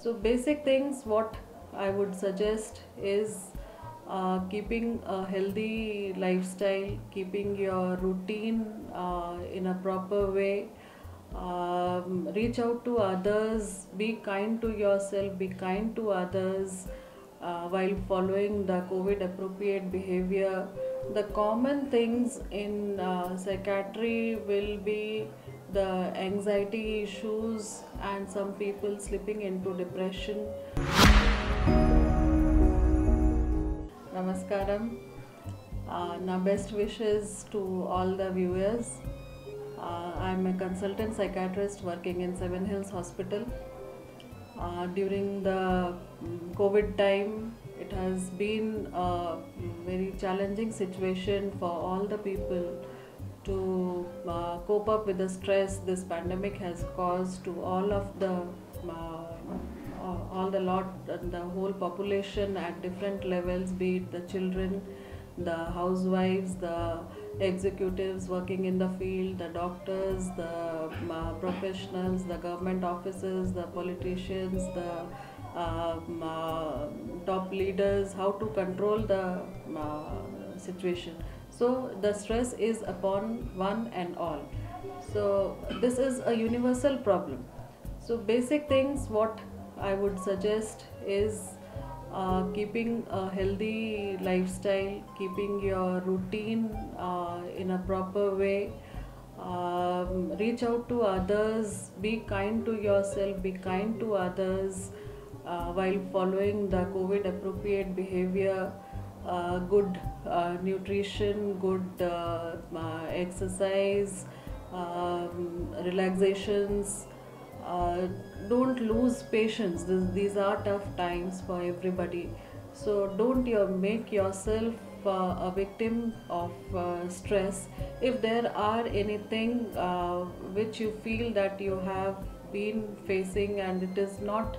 So basic things what I would suggest is keeping a healthy lifestyle, keeping your routine in a proper way. Reach out to others, be kind to yourself, be kind to others while following the COVID appropriate behavior. The common things in psychiatry will be the anxiety issues and some people slipping into depression. Namaskaram. Now best wishes to all the viewers. I'm a consultant psychiatrist working in Seven Hills Hospital. During the COVID time, it has been a very challenging situation for all the people to cope up with the stress this pandemic has caused to all of the all the lot the whole population at different levels, be it the children, the housewives, the executives working in the field, the doctors, the professionals, the government officers, the politicians, the top leaders, how to control the situation. So the stress is upon one and all. So this is a universal problem. So basic things what I would suggest is keeping a healthy lifestyle, keeping your routine in a proper way. Reach out to others, be kind to yourself, be kind to others while following the COVID appropriate behavior. Good nutrition, good exercise, relaxations. Don't lose patience. These are tough times for everybody. So don't make yourself a victim of stress. If there are anything which you feel that you have been facing and it is not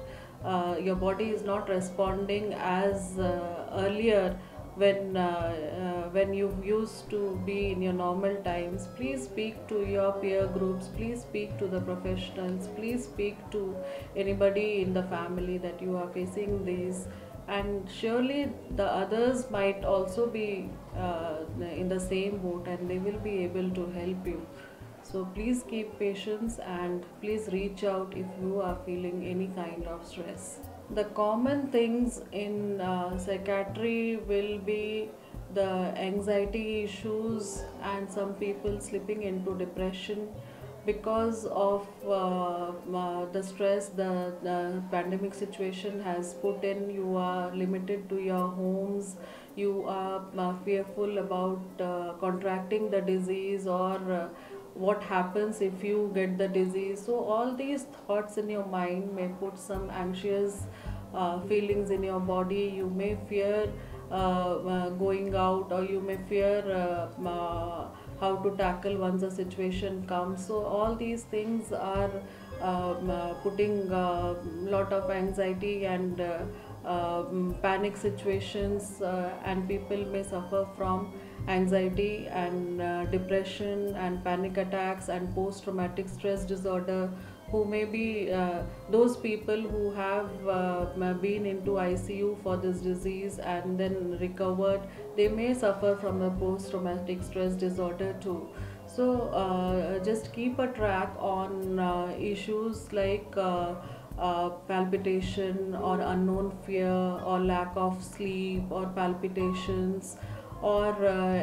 your body is not responding as earlier when you used to be in your normal times, please speak to your peer groups, please speak to the professionals, please speak to anybody in the family that you are facing these, and surely the others might also be in the same boat and they will be able to help you. So please keep patience and please reach out if you are feeling any kind of stress. The common things in psychiatry will be the anxiety issues and some people slipping into depression because of the stress the pandemic situation has put in. You are limited to your homes, you are fearful about contracting the disease or what happens if you get the disease. So all these thoughts in your mind may put some anxious feelings in your body. You may fear going out, or you may fear how to tackle once a situation comes. So all these things are putting a lot of anxiety and panic situations, and people may suffer from anxiety and depression and panic attacks and post-traumatic stress disorder, who may be those people who have been into ICU for this disease and then recovered. They may suffer from a post-traumatic stress disorder too. So just keep a track on issues like palpitation or unknown fear or lack of sleep or palpitations or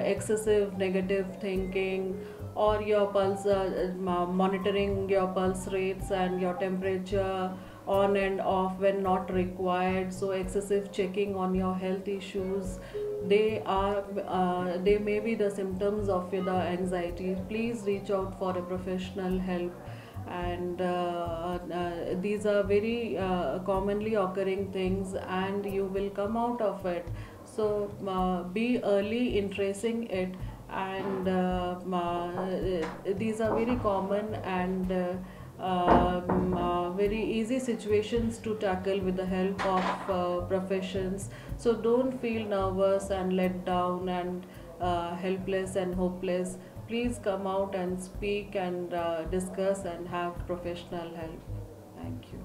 excessive negative thinking, or your pulse, monitoring your pulse rates and your temperature on and off when not required. So excessive checking on your health issues, they may be the symptoms of the anxiety. Please reach out for a professional help. And these are very commonly occurring things and you will come out of it. So be early in tracing it, and these are very common and very easy situations to tackle with the help of professions. So don't feel nervous and let down and helpless and hopeless. Please come out and speak and discuss and have professional help. Thank you.